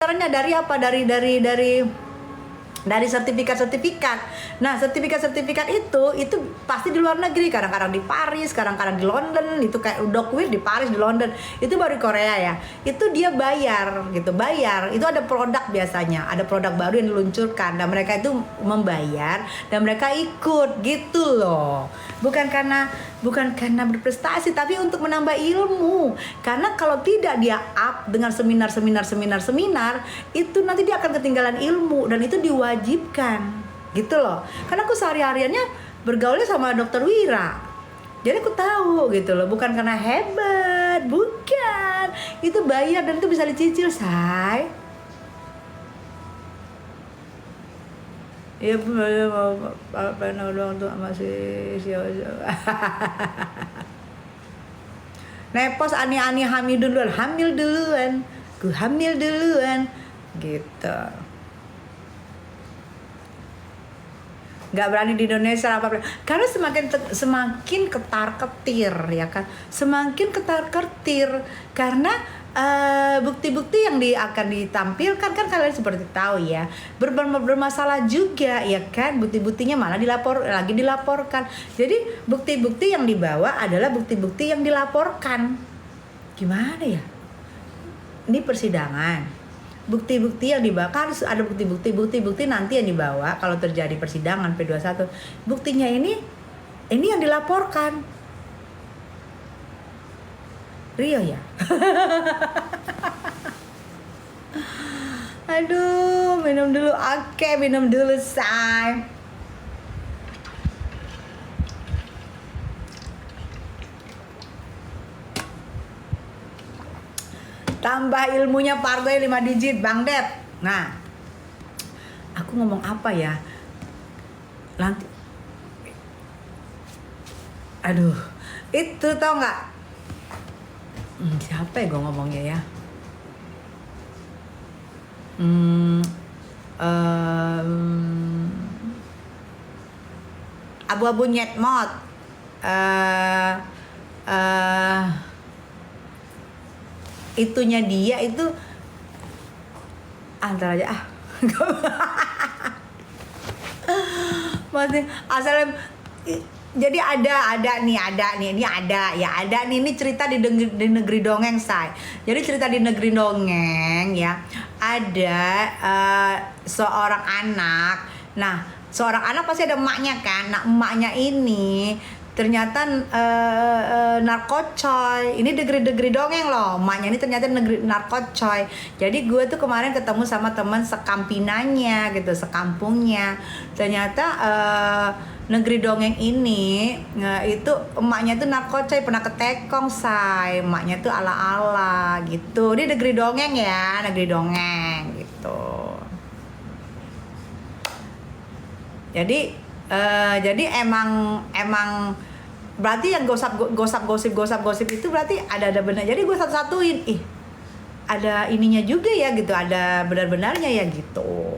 bocorannya dari apa? Dari sertifikat. Nah, sertifikat itu pasti di luar negeri, kadang-kadang di Paris, kadang-kadang di London, itu kayak Docware di Paris, di London. Itu baru di Korea ya. Itu dia bayar gitu, bayar. Itu ada produk biasanya, ada produk baru yang diluncurkan dan mereka itu membayar dan mereka ikut gitu loh. Bukan karena berprestasi, tapi untuk menambah ilmu. Karena kalau tidak dia up dengan seminar, itu nanti dia akan ketinggalan ilmu dan itu diwajibkan gitu loh. Karena aku sehari-hariannya bergaulnya sama Dokter Wira, jadi aku tahu gitu loh. Bukan karena hebat, bukan, itu bayar dan itu bisa dicicil, say. Ya mau doang tuh masih nepos ani hamil duluan gitu. Nggak berani di Indonesia apa, karena semakin ketar-ketir ya kan, karena bukti-bukti yang akan ditampilkan kan kalian seperti tahu ya, bermasalah juga ya kan, bukti-buktinya malah dilaporkan. Jadi bukti-bukti yang dibawa adalah bukti-bukti yang dilaporkan. Gimana ya? Ini persidangan. Bukti-bukti yang dibawa, harus ada bukti nanti yang dibawa kalau terjadi persidangan P21. Buktinya ini yang dilaporkan. Rio ya. Aduh, minum dulu. Oke, minum dulu, say. Tambah ilmunya partai 5 digit, Bang Det. Nah, aku ngomong apa ya? Nanti, aduh, itu tau nggak? Siapa ya gue ngomongnya ya? Abu-abu nyetmot. Itunya dia itu antar aja masih asalnya. Jadi ada nih ini cerita di negeri dongeng, say. Jadi cerita di negeri dongeng ya, ada seorang anak. Nah, seorang anak pasti ada emaknya kan. Nah, emaknya ini ternyata narkocoy. Ini negeri dongeng loh. Emaknya ini ternyata negeri narkocoy. Jadi gue tuh kemarin ketemu sama teman sekampinanya gitu, sekampungnya. Ternyata negeri dongeng ini itu emaknya tuh narkocoy, pernah ketekong, say. Emaknya tuh ala-ala gitu. Ini negeri dongeng ya, negeri dongeng gitu. Jadi emang berarti yang gosip itu berarti ada benar. Jadi gue satu-satuin, ada ininya juga ya gitu, ada benar-benarnya ya gitu.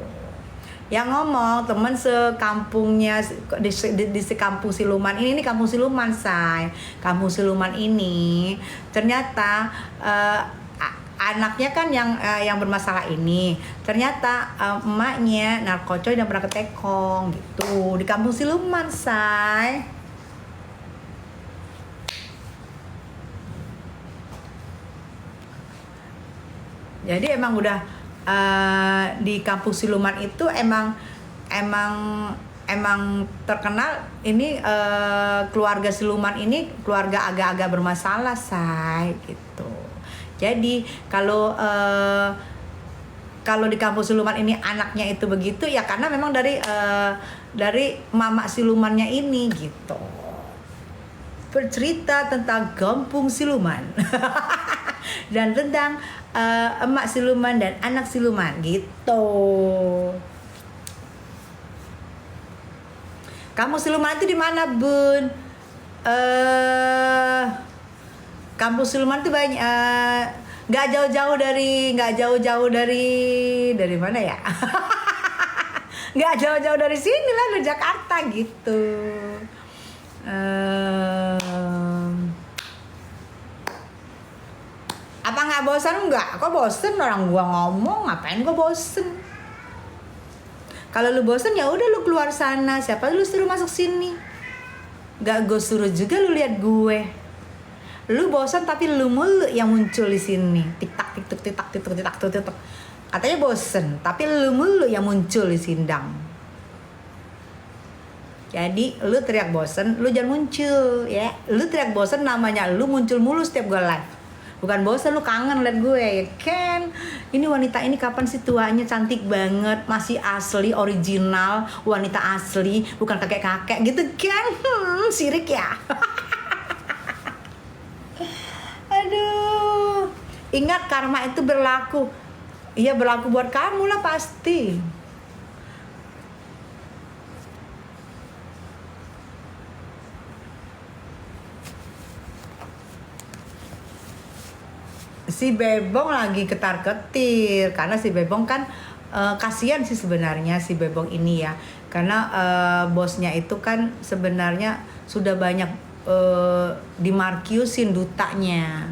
Yang ngomong temen sekampungnya di sekampung siluman ini kampung siluman, say. Kampung siluman ini ternyata anaknya kan yang bermasalah ini ternyata emaknya narkocoy dan pernah ketekong gitu di kampung siluman, say. Jadi emang udah di kampung siluman itu emang terkenal ini keluarga siluman ini keluarga agak-agak bermasalah, say, gitu. Jadi kalau di kampung siluman ini anaknya itu begitu ya karena memang dari mama silumannya ini gitu. Bercerita tentang kampung siluman dan tentang emak siluman dan anak siluman gitu. Kampung siluman itu di mana, Bun? Kampung siluman itu banyak, nggak jauh-jauh dari mana ya? Nggak jauh-jauh dari sini lah, dari Jakarta gitu. Apa nggak bosan? Nggak, kok bosen orang gua ngomong, ngapain gua bosen? Kalau lu bosen ya udah lu keluar sana, siapa lu suruh masuk sini? Gak gue suruh juga lu lihat gue. Lu bosan tapi lu mulu yang muncul di sini. Tik tak tik tuk tik tak tik tuk tik tak tik tuk. Katanya bosen, tapi lu mulu yang muncul di sindang. Jadi lu teriak bosen, lu jangan muncul ya. Lu teriak bosen namanya lu muncul mulu setiap gue live. Bukan bosen, lu kangen liat gue ya kan. Ini wanita ini kapan sih tuanya, cantik banget, masih asli, original, wanita asli, bukan kakek-kakek gitu kan. Sirik ya. Aduh. Ingat karma itu berlaku. Iya berlaku buat kamu lah pasti. Si Bebong lagi ketar-ketir karena si Bebong kan kasihan sih sebenarnya si Bebong ini ya, karena bosnya itu kan sebenarnya sudah banyak dimarkiusin dutanya.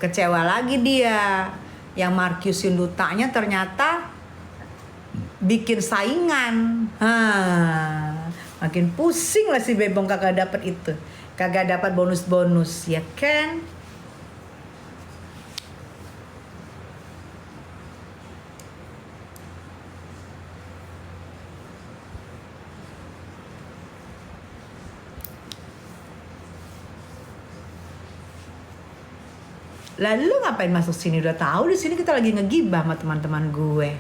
Kecewa lagi dia, yang markiusin dutanya ternyata bikin saingan. Makin pusing lah si Bebong kagak dapat itu, kagak dapat bonus-bonus ya kan. Lalu ngapain masuk sini? Udah tahu di sini kita lagi ngegibah sama teman-teman gue.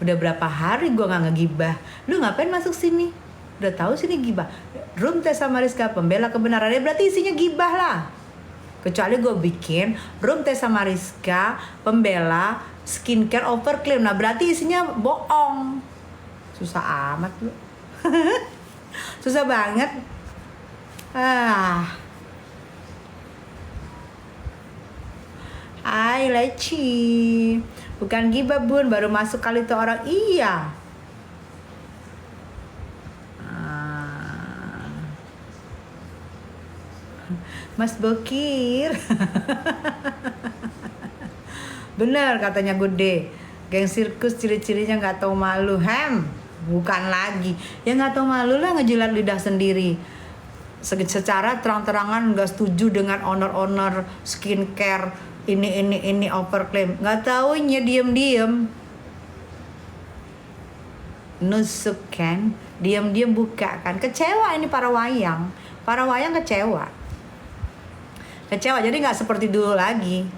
Udah berapa hari gue nggak ngegibah. Lu ngapain masuk sini? Udah tahu sini gibah. Room Tessa Mariska pembela kebenaran, ya berarti isinya gibah lah. Kecuali gue bikin Room Tessa Mariska pembela skincare overclaim, nah berarti isinya bohong. Susah amat lu. Susah banget. Hai Leci, bukan gibah bun, baru masuk kali itu orang. Iya. Mas Bokir. Bener katanya Gede, geng sirkus ciri-cirinya nggak tahu malu. Bukan lagi, ya nggak tahu malu lah, ngejilat lidah sendiri. Secara terang-terangan nggak setuju dengan owner skincare ini overclaim, nggak taunya diem nusuk kan, diem buka kan. Kecewa ini para wayang kecewa. Jadi nggak seperti dulu lagi,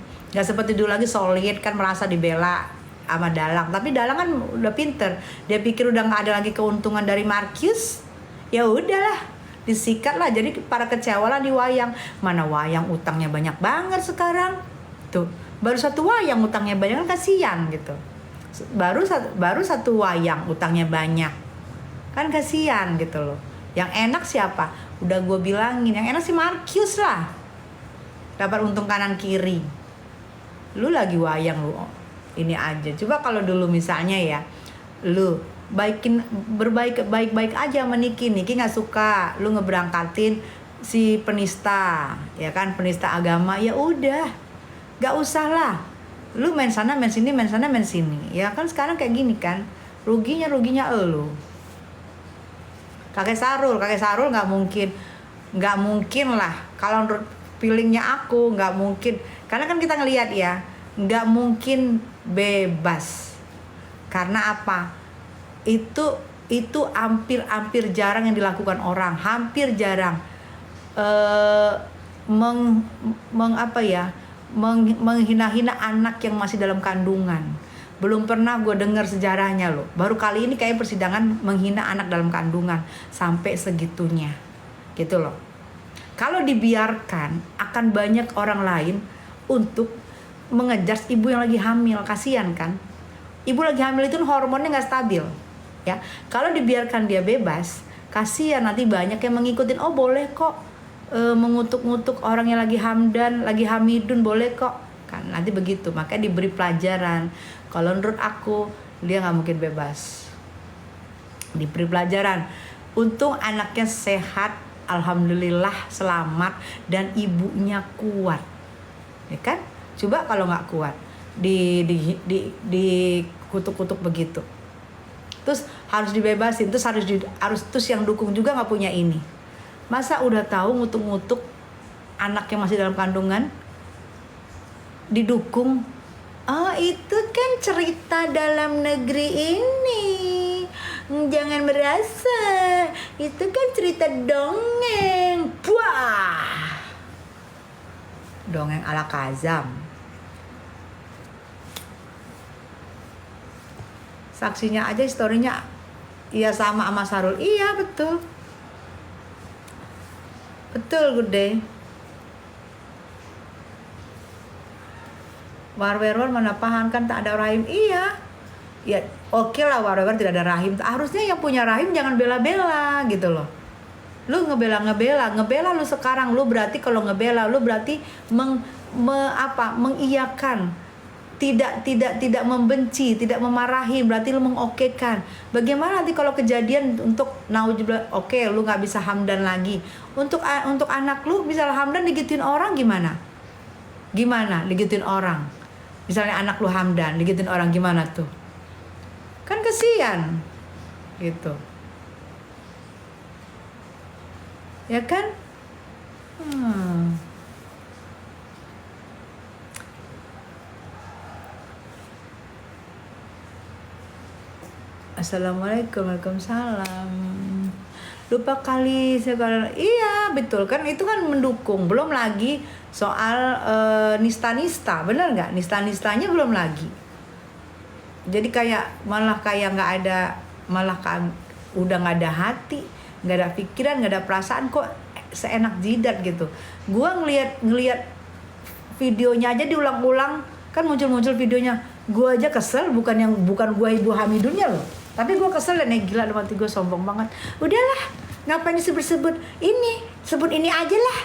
solid kan, merasa dibela sama Dalang. Tapi Dalang kan udah pinter, dia pikir udah nggak ada lagi keuntungan dari Markius, ya udahlah disikat lah. Jadi para kecewa lah di wayang. Mana wayang utangnya banyak banget sekarang tuh, baru satu wayang utangnya banyak kan, kasihan gitu. Baru satu wayang utangnya banyak kan, kasihan gitu loh. Yang enak siapa? Udah gue bilangin, yang enak si Markius lah, dapat untung kanan kiri. Lu lagi wayang lu ini aja. Coba kalau dulu misalnya ya, lu baik-baik aja sama Niki nggak suka lu ngeberangkatin si penista, ya kan, penista agama, ya udah gak usah lah lu main sana main sini, ya kan. Sekarang kayak gini kan, ruginya elu. Kakek Sarul nggak mungkin lah. Kalau menurut feelingnya aku nggak mungkin, karena kan kita ngelihat ya, nggak mungkin bebas. Karena apa? Itu hampir jarang yang dilakukan orang, hampir jarang. Menghina-hina anak yang masih dalam kandungan. Belum pernah gue dengar sejarahnya loh. Baru kali ini kayak persidangan menghina anak dalam kandungan sampai segitunya, gitu loh. Kalau dibiarkan, akan banyak orang lain untuk mengejar ibu yang lagi hamil. Kasihan kan? Ibu lagi hamil itu hormonnya nggak stabil, ya. Kalau dibiarkan dia bebas, kasihan nanti banyak yang mengikutin. Oh boleh kok mengutuk-ngutuk orang yang lagi hamdan, lagi hamidun, boleh kok kan, nanti begitu. Makanya diberi pelajaran. Kalau menurut aku dia nggak mungkin bebas, diberi pelajaran. Untung anaknya sehat, alhamdulillah selamat, dan ibunya kuat. ya kan? Coba kalau nggak kuat di kutuk-kutuk begitu, terus harus dibebasin, terus harus terus yang dukung juga nggak punya ini. Masa udah tahu ngutuk-ngutuk anak yang masih dalam kandungan didukung? Oh, itu kan cerita dalam negeri ini, jangan merasa, itu kan cerita dongeng. Wah, dongeng ala Kazam. Saksinya aja, historinya iya sama Sarul. Iya betul, betul Gede. Warwerwer menapahankan tak ada rahim. Iya, ya oke lah, warwerwer tidak ada rahim. Harusnya yang punya rahim jangan bela-bela gitu loh. Lu ngebela lu sekarang, lu berarti kalau ngebela lu berarti mengiyakan, tidak membenci, tidak memarahi, berarti lu mengokekan. Bagaimana nanti kalau kejadian untuk naudzubillah, oke, lu nggak bisa hamdan lagi. Untuk anak lu bisa hamdan digituin orang gimana? Gimana digituin orang? Misalnya anak lu hamdan digituin orang gimana tuh? Kan kesian gitu. Ya kan? Assalamualaikum, waalaikumsalam. Lupa kali sekarang. Iya betul kan, itu kan mendukung. Belum lagi soal nista-nista, bener nggak? Nista-nistanya belum lagi. Jadi malah kayak nggak ada, malah kan udah nggak ada hati, nggak ada pikiran, nggak ada perasaan, kok seenak jidat gitu. Gua ngelihat videonya aja diulang-ulang, kan muncul videonya. Gua aja kesel, bukan gua Ibu Hamidunnya loh. Tapi gue kesel dan gila, dalam hati gue sombong banget. Udahlah, ngapain disebut-sebut ini? Sebut ini aja lah.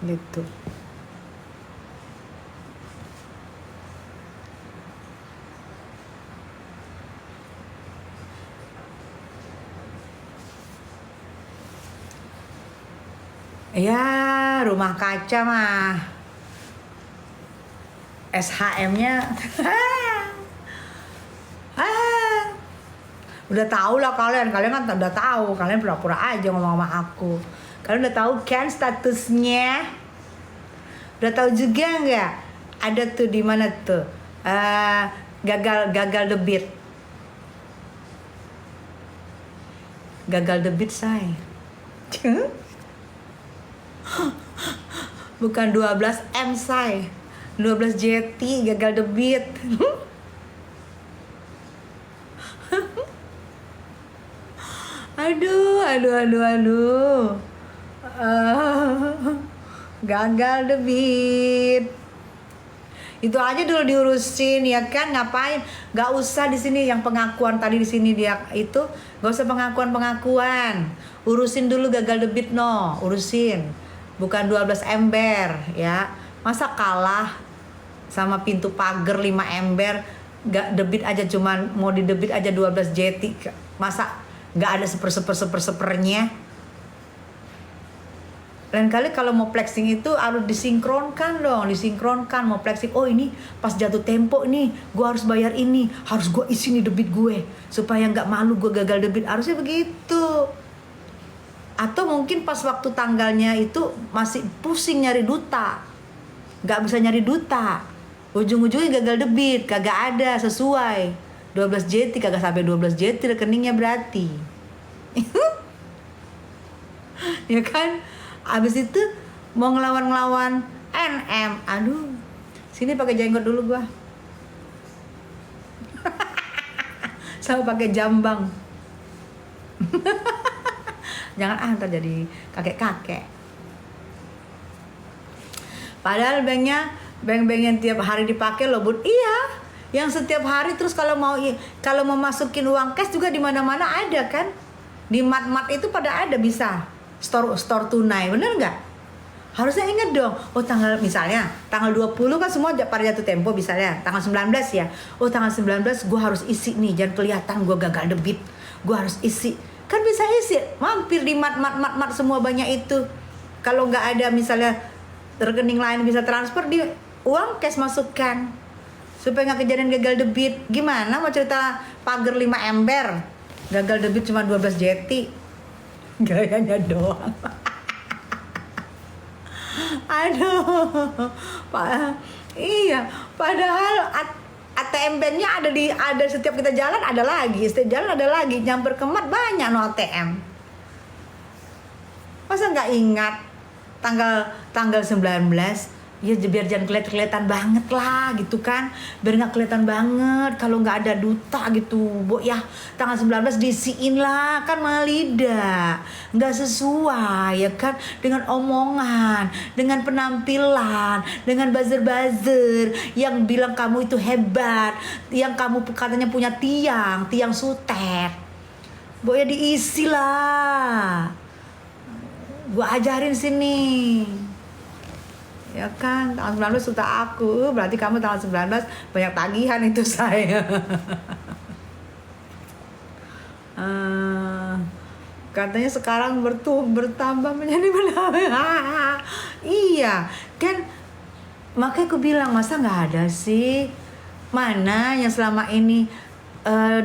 Gitu. Ya, rumah kaca mah SHM-nya udah tahu lah kalian kan udah tahu, kalian pura-pura aja ngomong sama aku. Kalian udah tahu kan statusnya? Udah tahu juga nggak? Ada tuh di mana tuh? Gagal debit. Gagal debit say. Bukan 12 M say. 12 JT gagal debit. Aduh. Gagal debit. Itu aja dulu diurusin ya kan, ngapain? Gak usah di sini yang pengakuan tadi di sini dia itu, gak usah pengakuan. Urusin dulu gagal debit urusin. Bukan 12 ember ya. Masa kalah sama pintu pagar 5 ember, gak debit aja, cuman mau didebit aja 12 JT. Masa gak ada sepernya? Lain kali kalau mau flexing itu harus disinkronkan dong, mau flexing. Oh ini pas jatuh tempo nih, gue harus bayar ini, harus gue isi nih debit gue supaya nggak malu gue gagal debit, harusnya begitu. Atau mungkin pas waktu tanggalnya itu masih pusing nyari duta, nggak bisa nyari duta, ujung-ujungnya gagal debit, kagak ada sesuai 12 JT, kagak sampai 12 JT rekeningnya berarti. Ya kan? Abis itu mau ngelawan NM, aduh, sini pakai jenggot dulu gua, sama pakai jambang. Jangan ntar jadi kakek. Padahal bank yang tiap hari dipakai loh bud. Iya, yang setiap hari, terus kalau mau masukin uang cash juga di mana-mana ada kan, di mat itu pada ada, bisa store tunai, bener nggak? Harusnya inget dong. Oh misalnya tanggal 20 kan semua pada jatuh tempo, misalnya tanggal 19 ya. Oh tanggal 19 gue harus isi nih, jangan kelihatan gue gagal debit, gue harus isi. Kan bisa isi, mampir di mat semua banyak itu. Kalau nggak ada misalnya rekening lain bisa transfer, di uang cash masukkan supaya nggak kejadian gagal debit. Gimana mau cerita pagar 5 ember gagal debit cuma 12 jeti, gayanya doang. Aduh, iya, padahal ATM banknya ada setiap kita jalan, ada lagi setiap jalan, ada lagi nyamper kemat banyak no ATM. Masa nggak ingat tanggal 19? Ya biar jangan kelihatan banget lah gitu kan, biar nggak kelihatan banget kalau nggak ada duta gitu, Bu ya. Tanggal 19 disiin lah, kan malida, nggak sesuai ya kan dengan omongan, dengan penampilan, dengan buzzer yang bilang kamu itu hebat, yang kamu katanya punya tiang sutet. Bu ya diisi lah, gua ajarin sini. Ya kan, tanggal 19 sudah aku, berarti kamu tanggal 19 banyak tagihan itu saya. Katanya sekarang bertambah menjadi bertambah. Iya, kan makanya aku bilang masa nggak ada sih? Mana yang selama ini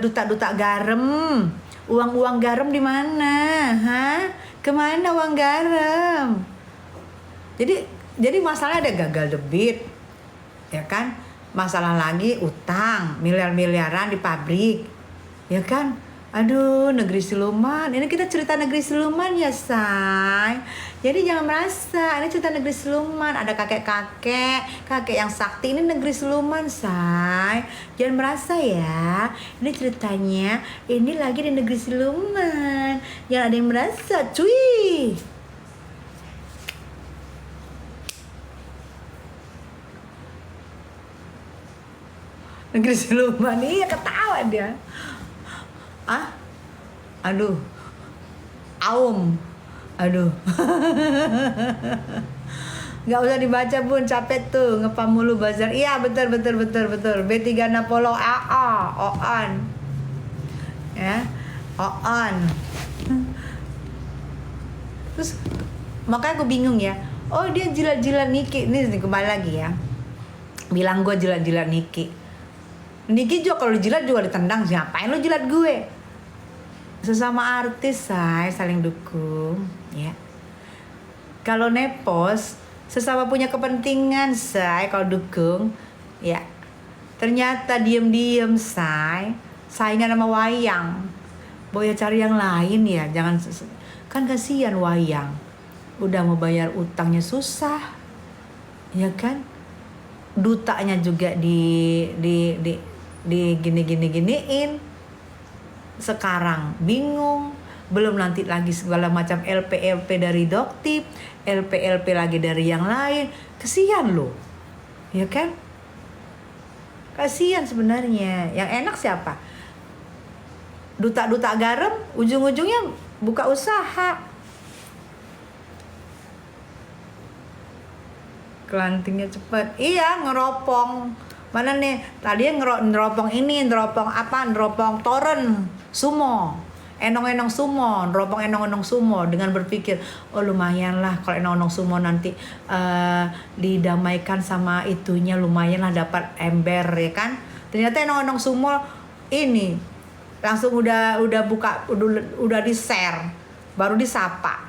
duta-duta garam, uang garam di mana? Hah? Kemana uang garam? Jadi masalahnya ada gagal debit, ya kan? Masalah lagi utang, miliaran di pabrik, ya kan? Aduh, negeri siluman. Ini kita cerita negeri siluman ya, say. Jadi jangan merasa ini cerita negeri siluman. Ada kakek yang sakti. Ini negeri siluman, say. Jangan merasa ya. Ini ceritanya, ini lagi di negeri siluman. Jangan ada yang merasa, cuy. Negeri siluman, iya ketawa dia. Aduh, aduh. Nggak usah dibaca Bun, capek tuh ngepam mulu bazar. Iya betul. B3 Napolo Oan. Ya, Oan. Terus makanya gue bingung ya. Oh dia jilat-jilat Niki. Ini kembali lagi ya. Bilang gue jilat-jilat Niki. Niki juga kalau dijilat juga ditendang, ngapain lo jilat gue? Sesama artis say, saling dukung ya. Kalau nepos sesama punya kepentingan say, kalau dukung ya. Ternyata diem say, saingan sama wayang. Boya cari yang lain ya, jangan kan kasihan wayang. Udah mau bayar utangnya susah. Ya kan? Dutanya juga di giniin. Sekarang bingung, belum nanti lagi segala macam LP dari Doktip, LP lagi dari yang lain. Kasihan loh, ya kan? Kasihan sebenarnya. Yang enak siapa? Duta garam, ujung-ujungnya buka usaha. Kelantingnya cepat. Iya, ngeropong. Mana nih? Tadi ngeropong ini, neropong toren sumo. Enong-enong sumo, neropong enong-enong sumo dengan berpikir, oh lumayan lah kalau enong-enong sumo nanti didamaikan sama itunya, lumayan lah dapat ember ya kan. Ternyata enong-enong sumo ini langsung udah buka, udah di-share, baru disapa,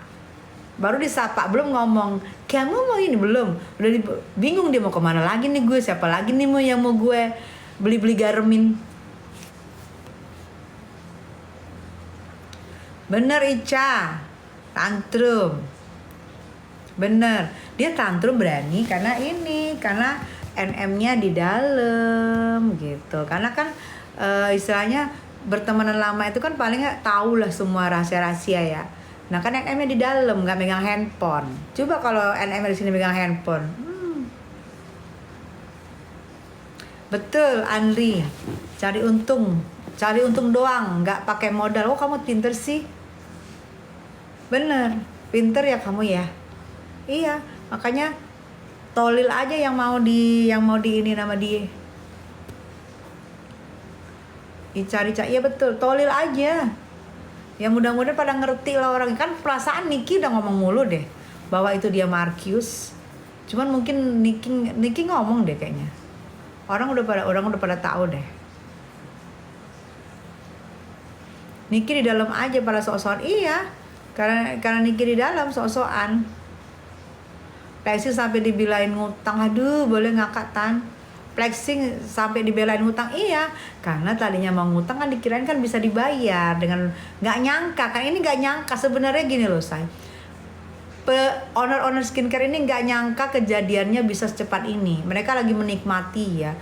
belum ngomong kamu mau ini, belum, udah bingung dia mau kemana lagi nih, gue siapa lagi nih yang mau gue beli garemin. Bener Ica, tantrum, bener, dia tantrum berani karena NM-nya di dalam gitu, karena kan istilahnya bertemanan lama itu kan paling nggak tahu lah semua rahasia ya. Nah kan NM-nya di dalam, nggak megang handphone. Coba kalau NM di sini megang handphone. Betul, Andri. Cari untung doang, nggak pakai modal. Oh kamu pinter sih. Bener, pinter ya kamu ya. Iya, makanya tolil aja yang mau di ini nama dia. Cari, iya betul, tolil aja. Ya mudah-mudahan pada ngerti lah orang. Kan perasaan Niki udah ngomong mulu deh bahwa itu dia Markius. Cuman mungkin Niki ngomong deh kayaknya. Orang udah pada tahu deh. Niki di dalam aja pada sok-sokan. Iya. Karena Niki di dalam sok-sokan. Flexing sampai dibilain ngutang. Aduh, boleh ngakak Tan. Flexing sampai dibelain ngutang. Iya. Karena tadinya mau ngutang kan dikirain kan bisa dibayar dengan nggak nyangka. Kan ini nggak nyangka sebenarnya gini loh, say. Owner skincare ini nggak nyangka kejadiannya bisa secepat ini. Mereka lagi menikmati ya.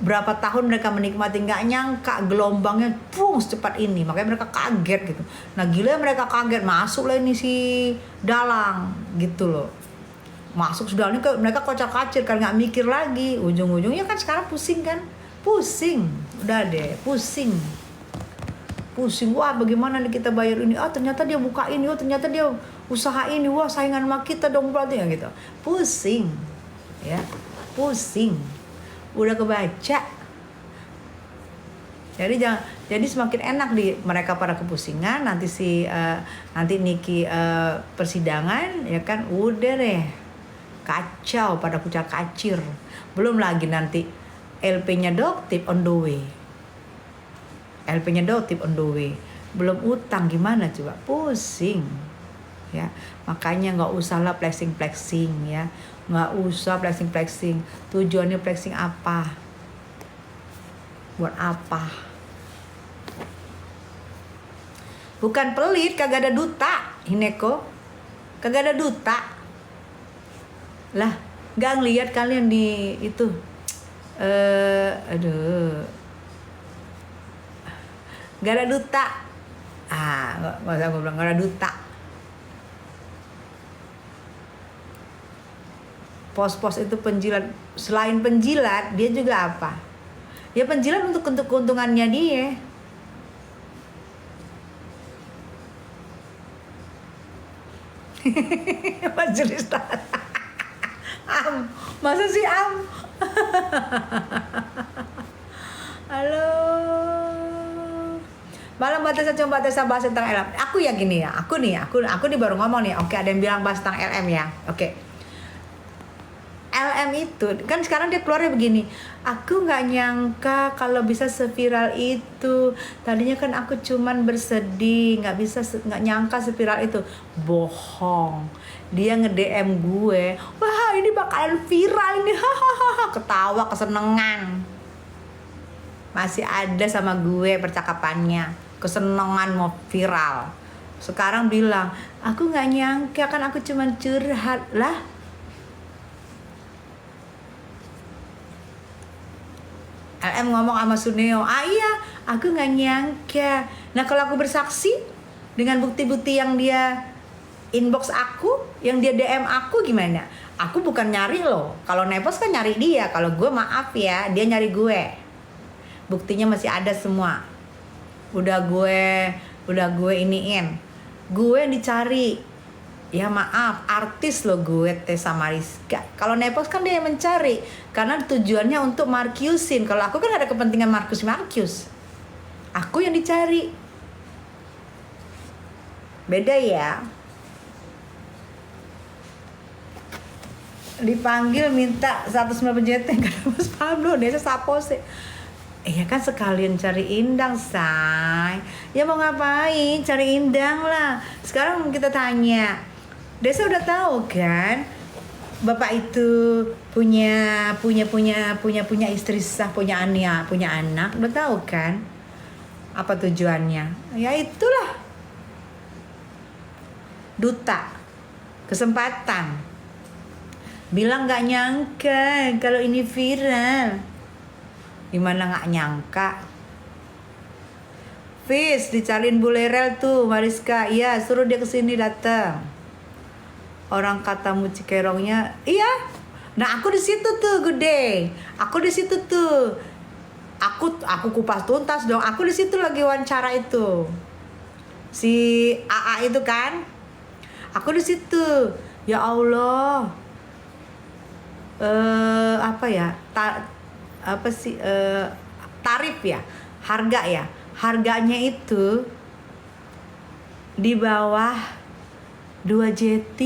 Berapa tahun mereka menikmati, nggak nyangka gelombangnya secepat ini. Makanya mereka kaget gitu. Nah gila mereka kaget, masuk lah ini si Dalang gitu loh. Masuk sudah ini mereka kocar-kacir kan, nggak mikir lagi. Ujung-ujungnya kan sekarang pusing kan. Pusing. Udah deh, pusing. Wah bagaimana nih kita bayar ini, ternyata dia buka ini, ternyata dia usaha ini, wah saingan sama kita dong berarti ya gitu. Pusing ya, pusing, udah kebaca. Jadi semakin enak di mereka pada kepusingan. Nanti nanti Niki persidangan ya kan, udah deh kacau pada kucar kacir. Belum lagi nanti LP-nya Doktip on the way. LP-nya Doktip on the way. Belum utang gimana coba, pusing. Ya, makanya nggak usah lah flexing ya, nggak usah flexing. Tujuannya flexing apa? Buat apa? Bukan pelit, kagak ada duta, Hineko, kagak ada duta. Lah, nggak ngeliat kalian di itu, nggak ada duta. Nggak usah gue bilang nggak ada duta. Pos-pos itu penjilat. Selain penjilat, dia juga apa? Ya penjilat untuk keuntungannya dia. Majelis masa sih Halo. Malam cuma bahas tentang LM. Aku ya gini ya. Aku nih baru ngomong nih. Oke, ada yang bilang bahas tentang LM ya. Oke. LM itu kan sekarang dia keluarnya begini, aku nggak nyangka kalau bisa seviral itu. Tadinya kan aku cuman bersedih, nggak nyangka seviral itu. Bohong. Dia nge-DM gue, wah ini bakalan viral ini, hahaha, ketawa kesenengan. Masih ada sama gue percakapannya, kesenengan mau viral. Sekarang bilang, aku nggak nyangka kan aku cuman curhat lah. LM ngomong sama Suneo, iya aku gak nyangka. Nah kalau aku bersaksi dengan bukti-bukti yang dia inbox aku, yang dia DM aku gimana? Aku bukan nyari loh. Kalau Nepos kan nyari dia. Kalau gue maaf ya, dia nyari gue. Buktinya masih ada semua. Udah gue iniin. Gue yang dicari. Ya maaf, artis loh gue sama Rizka. Kalau Nepos kan dia yang mencari, karena tujuannya untuk Markiusin. Kalau aku kan ada kepentingan Markius. Aku yang dicari. Beda ya. Dipanggil minta 190 JT karena Mas Pablo dia sapo sih. Iya kan sekalian cari Indang, say. Ya mau ngapain? Cari Indang lah. Sekarang kita tanya. Desa udah tahu kan, bapak itu punya istri sah, punya anak, udah tahu kan apa tujuannya? Ya itulah duta kesempatan. Bilang nggak nyangka kalau ini viral. Gimana nggak nyangka? Fis dicariin Bulerel tuh Mariska, iya suruh dia kesini datang. Orang kata Mucikerongnya, iya. Nah aku di situ tuh gede. Aku di situ tuh. Aku kupas tuntas dong. Aku di situ lagi wawancara itu. Si AA itu kan. Aku di situ. Ya Allah. Tarif ya. Harga ya. Harganya itu di bawah 2 JT.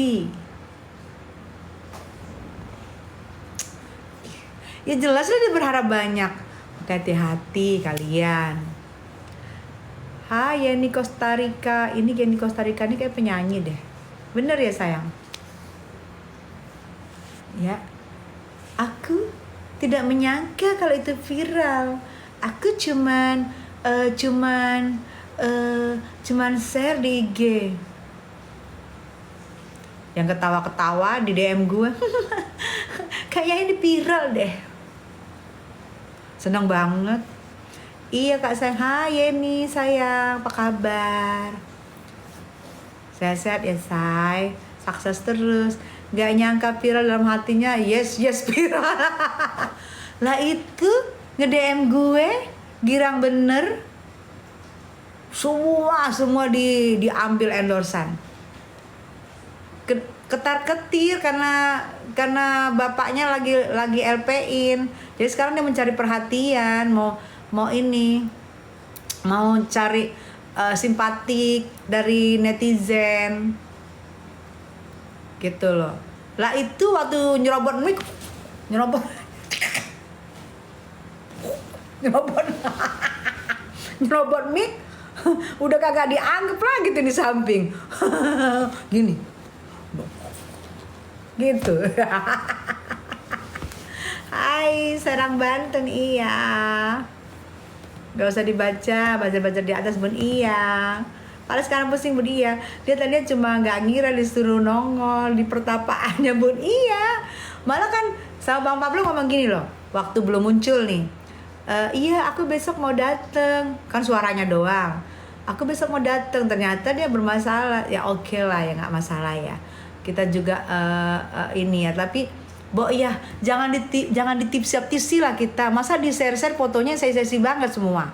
Ya jelas lah dia berharap banyak. Hati-hati kalian. Hai Yeni Costa Rica. Ini Yeni Costa Rica ini kayak penyanyi deh. Bener ya sayang? Ya. Aku tidak menyangka kalau itu viral. Aku cuman share di IG. Yang ketawa-ketawa di DM gue. Kayaknya ini viral deh. Senang banget. Iya kak sayang. Hai Yeni sayang, apa kabar? Sehat-sehat ya say. Sukses terus. Gak nyangka viral dalam hatinya. Yes viral. Lah itu nge-DM gue girang bener. Semua diambil endorsan. Ketar-ketir karena bapaknya lagi LP-in. Jadi sekarang dia mencari perhatian, mau cari simpatik dari netizen. Gitu loh. Lah itu waktu nyerobot mic udah kagak dianggap lagi tuh di samping. Gini. Gitu. Hai, Serang Banten, iya. Gak usah baca di atas bun, iya. Padahal sekarang pusing bun, iya. Dia tadinya cuma gak ngira disuruh nongol di pertapaannya bun, iya. Malah kan sama Bang Pablo ngomong gini loh, waktu belum muncul nih. Iya aku besok mau dateng, kan suaranya doang. Aku besok mau dateng, ternyata dia bermasalah. Ya oke lah ya, gak masalah ya. Kita juga ini ya, tapi ya jangan ditipsi lah kita. Masa di share fotonya sesi banget semua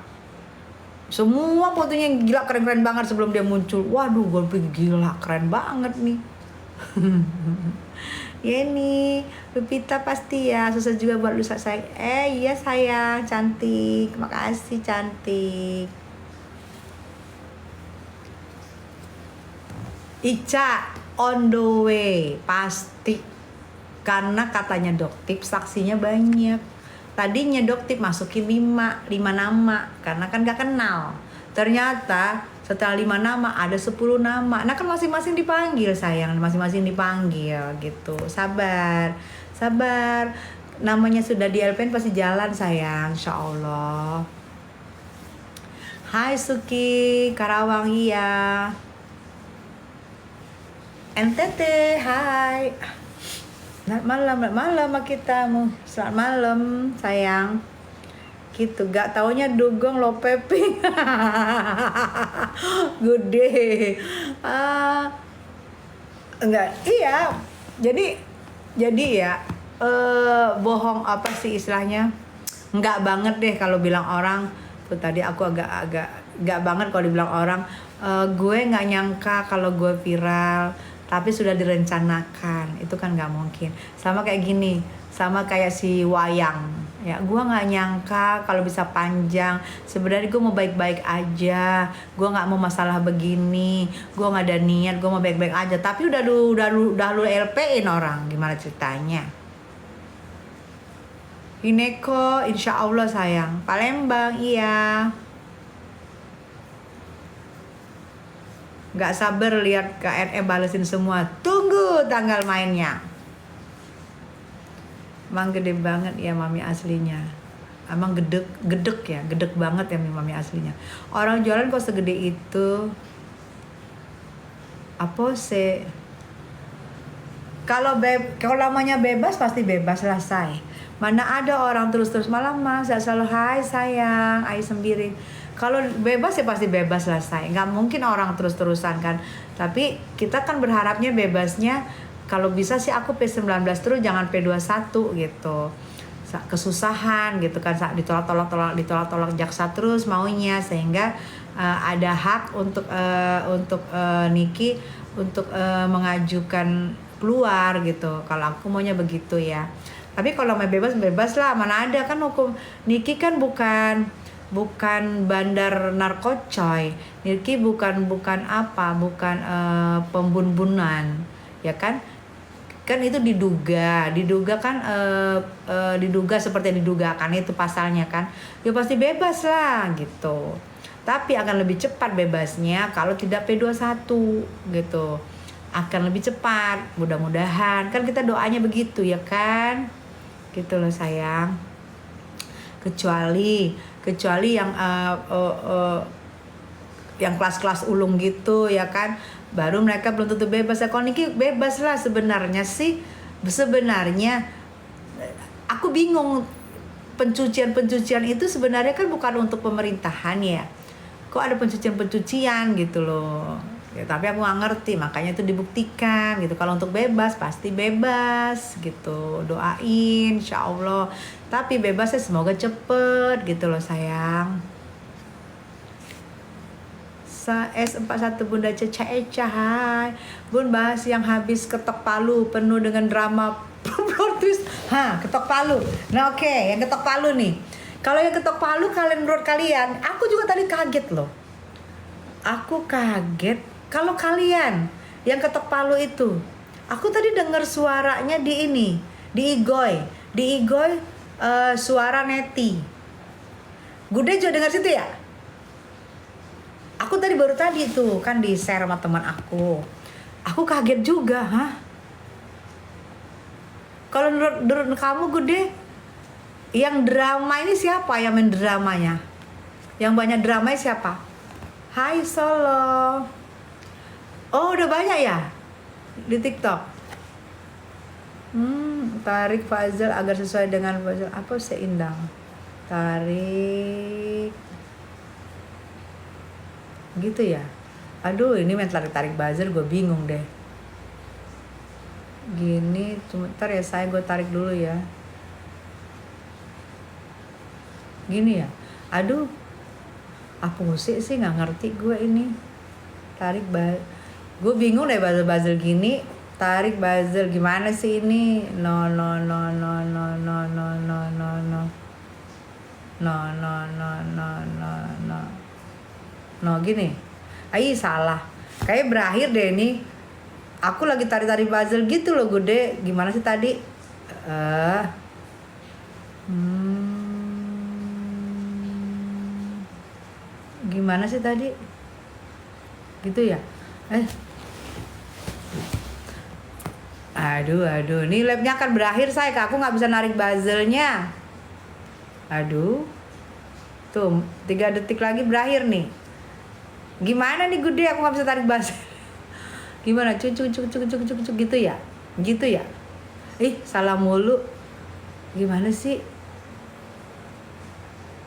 fotonya gila keren banget sebelum dia muncul. Waduh gue pikir gila keren banget nih. Yeni Lupita pasti ya susah juga buat lu sayang. Iya sayang, cantik, makasih cantik. Ica on the way pasti, karena katanya Doktip saksinya banyak. Tadinya Doktip masukin 5 nama karena kan gak kenal. Ternyata setelah 5 nama ada 10 nama. Nah kan masing-masing dipanggil sayang, masing-masing dipanggil gitu. Sabar namanya sudah di LPN pasti jalan sayang, insya Allah. Hai Suki Karawang, iya. NTT, hai. Selamat malam sama kita. Selamat malam sayang. Gitu, gak taunya dugong lo peping. Gede. Enggak, iya. Jadi ya bohong apa sih istilahnya? Enggak banget deh kalau bilang orang. Tuh tadi aku agak enggak banget kalau dibilang orang gue nggak nyangka kalau gue viral. Tapi sudah direncanakan, itu kan nggak mungkin. Sama kayak gini, sama kayak si Wayang. Ya, gue nggak nyangka kalau bisa panjang. Sebenarnya gue mau baik-baik aja. Gue nggak mau masalah begini. Gue nggak ada niat. Gue mau baik-baik aja. Tapi udah lu LP-in orang. Gimana ceritanya? Hineko, insya Allah sayang. Palembang, iya. Gak sabar lihat KNE balesin semua. Tunggu tanggal mainnya. Emang gede banget ya mami aslinya. Emang gedek ya, gedek banget ya mami aslinya. Orang jualan kok segede itu. Apa sih? Kalau namanya bebas pasti bebas lah say. Mana ada orang terus malam mas selalu hai sayang, ai sembiring. Kalau bebas ya pasti bebas lah say. Nggak mungkin orang terus-terusan kan. Tapi kita kan berharapnya bebasnya kalau bisa sih aku P19 terus jangan P21 gitu. Kesusahan gitu kan, ditolak jaksa terus maunya, sehingga ada hak untuk Niki untuk mengajukan keluar gitu. Kalau aku maunya begitu ya. Tapi kalau mau bebas lah, mana ada kan hukum. Niki kan bukan bandar narkocoy. Niki bukan pembunbunan, ya kan? kan itu diduga kan diduga seperti yang didugakan itu pasalnya kan, ya pasti bebas lah gitu. Tapi akan lebih cepat bebasnya kalau tidak P21 gitu, akan lebih cepat mudah-mudahan, kan kita doanya begitu ya kan, gitu loh sayang. Kecuali yang kelas-kelas ulung gitu ya kan, baru mereka belum tentu bebas ya. Kalau Niki bebas lah sebenarnya sih. Sebenarnya aku bingung, pencucian itu sebenarnya kan bukan untuk pemerintahan ya, kok ada pencucian gitu loh ya. Tapi aku nggak ngerti, makanya itu dibuktikan gitu. Kalau untuk bebas pasti bebas gitu, doain insya Allah. Tapi bebasnya semoga cepet gitu loh sayang. S41 Bunda Ceca Eca, hai Bun, bahas yang habis ketok palu penuh dengan drama plot twist. Ketok palu. Nah oke, yang ketok palu nih. Kalau yang ketok palu, menurut kalian, aku juga tadi kaget loh. Aku kaget kalau kalian yang ketok palu itu. Aku tadi dengar suaranya di Igoy suara Neti. Gude juga dengar situ ya? Aku tadi baru tadi tuh kan di share sama teman aku. Aku kaget juga, Kalau menurut kamu Gude, yang drama ini siapa yang main dramanya? Yang banyak dramanya siapa? Hai Solo. Oh udah banyak ya di TikTok. Tarik Fazal agar sesuai dengan Fazal. Apa seindang? Tarik gitu ya. Aduh ini main tarik buzzer, gue bingung deh. Gini, sebentar ya saya, gue tarik dulu ya. Gini ya. Aduh, apa musik sih, nggak ngerti gue ini. Tarik buzzer, gue bingung deh buzzer gini. Tarik buzzer gimana sih ini? No gini. Salah. Kayak berakhir deh ini. Aku lagi tarik buzzer gitu loh Gude. Gimana sih tadi? Gimana sih tadi? Gitu ya? Aduh. Nih labnya akan berakhir saya. Aku nggak bisa narik buzzernya. Aduh. Tuh 3 detik lagi berakhir nih. Gimana nih Gude, aku gak bisa tarik buzzer. Gimana? Cuk gitu ya? Gitu ya? Salah mulu. Gimana sih?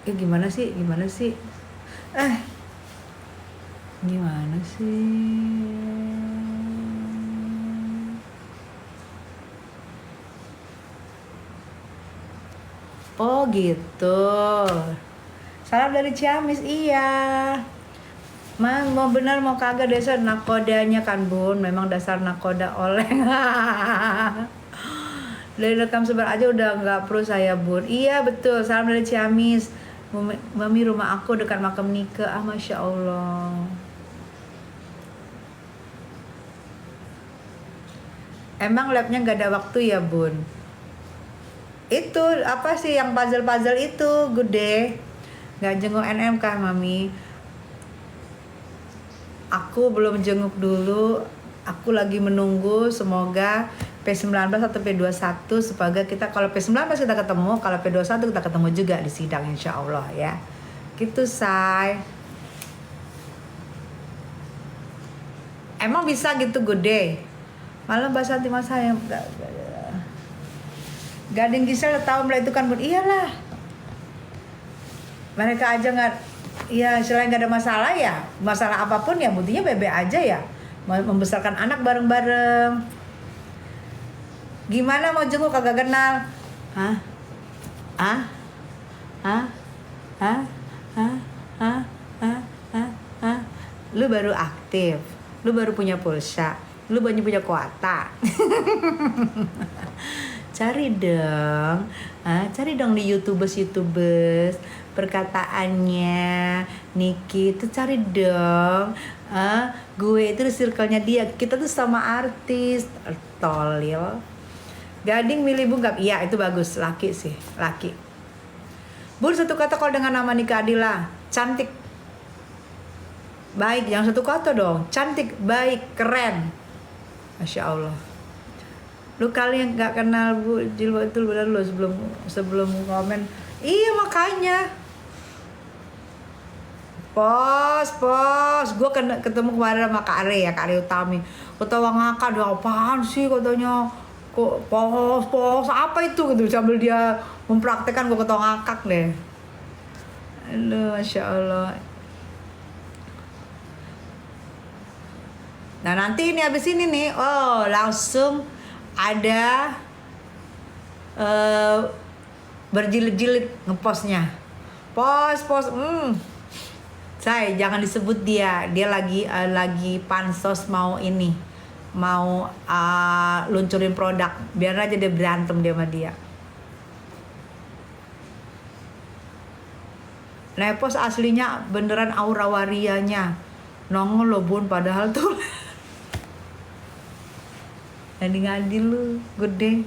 Gimana sih? Gimana sih? Oh gitu. Salam dari Ciamis, iya. Mau benar mau kagak, dasar nakodanya kan Bun, memang dasar nakoda oleng. Dari rekam sebar aja udah nggak perlu saya Bun. Iya betul, salam dari Ciamis. Mami, rumah aku dekat makam Nike. Masya Allah. Emang labnya nggak ada waktu ya Bun? Itu apa sih yang puzzle itu Gude? Nggak jenguk NM kah Mami? Aku belum jenguk dulu, aku lagi menunggu semoga P19 atau P21, semoga kita kalau P19 kita ketemu, kalau P21 kita ketemu juga di sidang insya Allah ya. Gitu say. Emang bisa gitu Gude? Malam bahasa anti masa yang Gading Gisel tahu mulai itu kan Bun. Iyalah. Mereka aja nggak, ya selain nggak ada masalah ya, masalah apapun ya buktinya bebe aja ya, membesarkan anak bareng-bareng. Gimana mau jenguk kagak kenal? Lu baru aktif, lu baru punya pulsa, lu baru punya kuota. Cari dong di YouTubers perkataannya. Niki itu cari dong. Gue itu di circle-nya dia. Kita tuh sama artis. Tolil. Gading milih bungkam. Iya itu bagus. Laki sih. Laki. Bun satu kata kalau dengan nama Nika Ardila. Cantik. Baik. Yang satu kata dong. Cantik. Baik. Keren. Masya Allah. Lu kali yang gak kenal Bu Jilwa itu benar lu sebelum komen. Iya makanya. Pos. Gue ketemu kemarin sama Kak Are Utami. Ketawa ngakak, dia apaan sih katanya. Kok pos apa itu gitu. Sambil dia mempraktekkan gue ketawa ngakak deh. Aduh Masya Allah. Nah nanti ini habis ini nih, langsung ada berjilid-jilid ngepostnya. Post. Say, jangan disebut dia lagi pansos mau luncurin produk. Biar aja dia berantem dia sama dia. Nah, post aslinya beneran aura warianya. Nongol loh Bun, padahal tuh ngadi lu, Gude.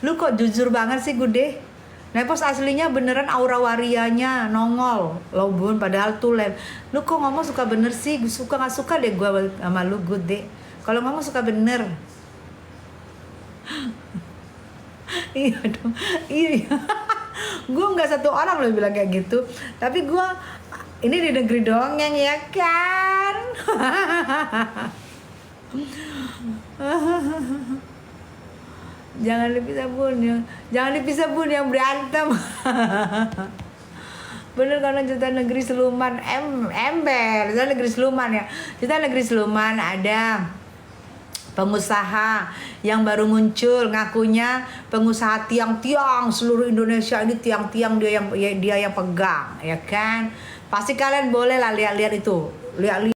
Lu kok jujur banget sih, Gude? Nepos aslinya beneran aura warianya nongol lo Bun, padahal tulen. Lu kok ngomong suka bener sih? Suka gak suka deh gue sama lu, Gude. Kalau ngomong suka bener. Iya dong. Iya. Gue nggak satu orang lo bilang kayak gitu. Tapi gue ini di negeri dongeng ya kan. Jangan dipisah Bun yang berantem. Bener karena cerita negeri siluman ember, cerita negeri siluman ya. Cerita negeri siluman ada pengusaha yang baru muncul, ngakunya pengusaha tiang-tiang seluruh Indonesia ini, tiang-tiang dia yang pegang, ya kan? Pasti kalian boleh lah lihat-lihat itu, lihat